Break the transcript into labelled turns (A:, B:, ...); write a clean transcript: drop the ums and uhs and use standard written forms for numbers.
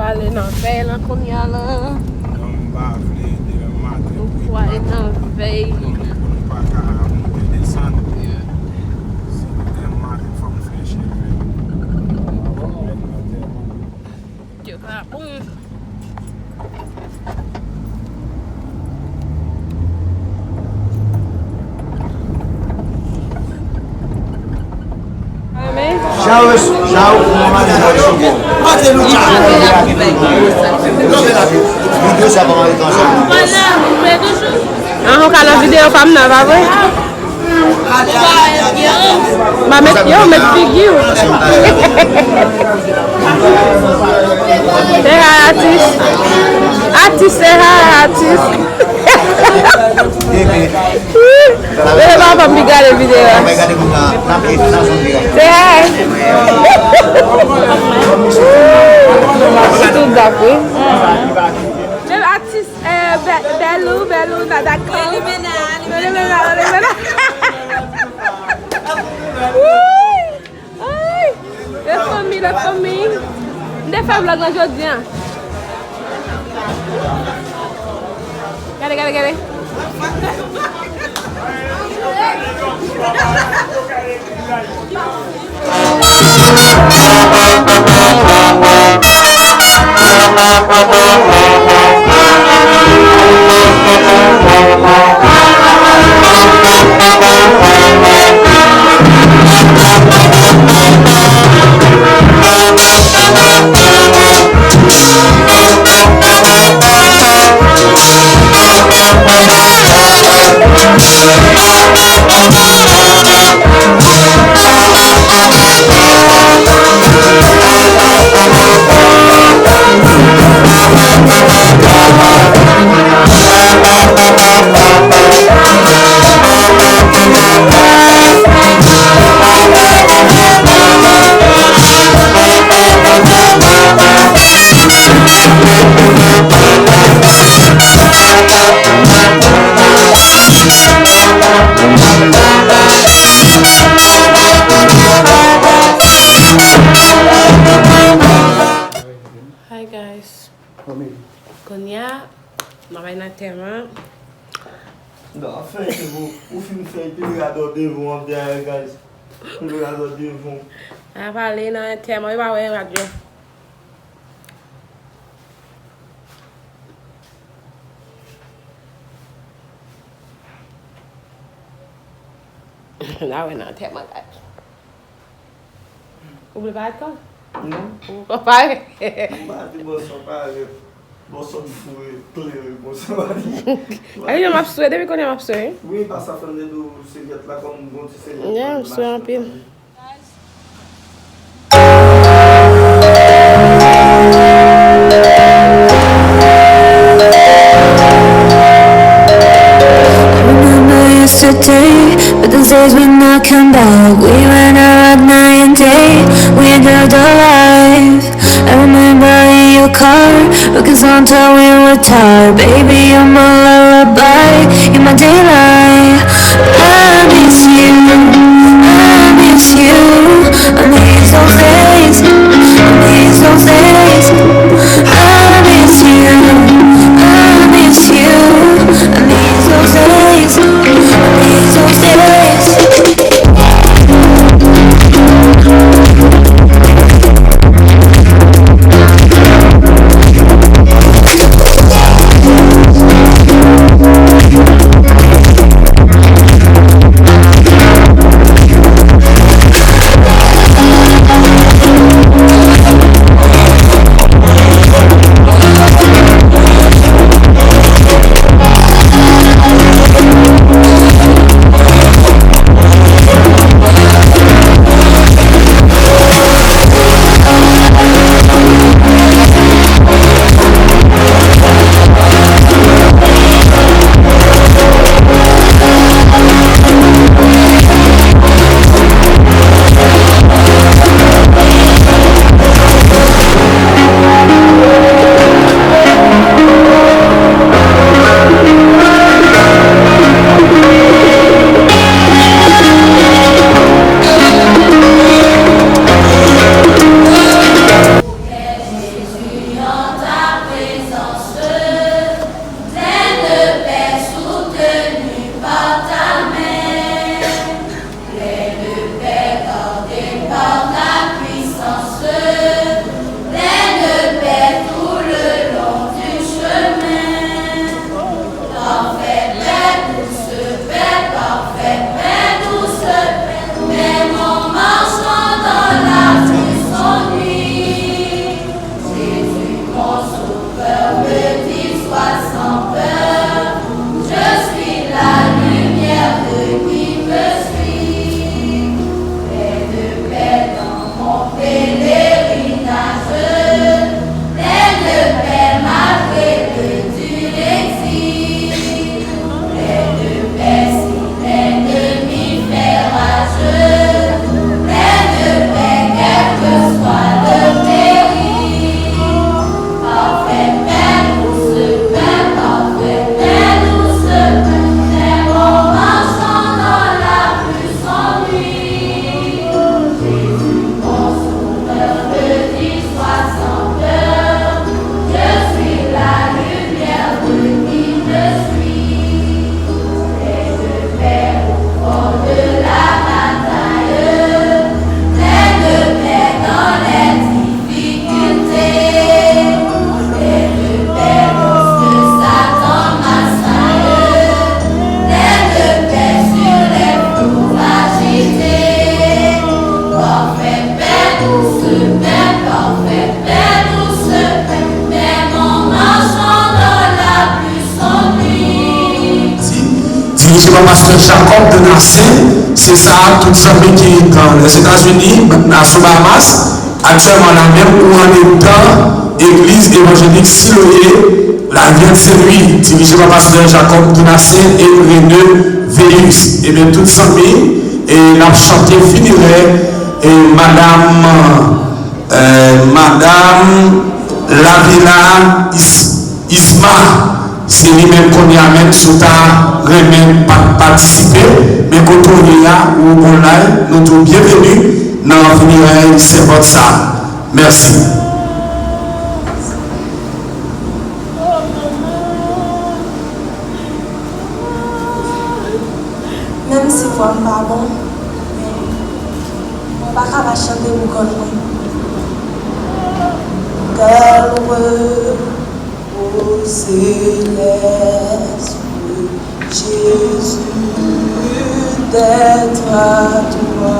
A: aller dans la veille, là, qu'on y a là. Pour aller dans la veille. On a la vidéo femme n'a pas vrai. Bah mettre figure. C'est artiste. Artiste c'est artiste. Mais va pas me regarder la vidéo. C'est tout d'accord. Le artiste Belou, nada d'accord. La famille. Des femmes là aujourd'hui. Regardez. Hi guys. Konya, ma vai na terra.
B: Não, frente, o filme frente, o jogador de voo, guys. O jogador de voo.
A: Ah, valeu na terra, eu vou ver Now we're not take my guys. Uble vai cá? Não. O papai.
B: Bate bolso papai. Bolso foi clear, bolso ali.
A: Aí eu me absurdo, deve conhecer me absurdo, hein?
B: Oui, passa a frente do serviço lá como bom se serviço.
A: Não, sou um pino.
C: Yesterday, but those days will not come back. We went out night and day, we enjoyed our life. I remember in your car, looking so until we were tired. Baby, you're my lullaby, you're my daylight. I miss you, I miss you. I miss those days, I miss those days. I miss you, I miss you. I miss those days, I miss those days.
D: dirigé par pasteur Jacob de Nassé. C'est ça, tout ça qui est dans les États-Unis, maintenant aux Bahamas, actuellement la même où on est dans l'église évangélique Siloé, la Vierge Saint-Louis, dirigée par pasteur Jacob de Nassé et René Véus. Et bien, toute famille, et l'a chanté finirait, et Madame Lavila Isma, c'est lui-même qu'on y a même sous ta remède participer, mais quand on y a ou on l'a, nous sommes bienvenus dans la c'est votre ça. Merci.
E: Même si vous n'êtes pas bon, on va pas chanter ou comme quel au céleste, Jésus, d'être à toi,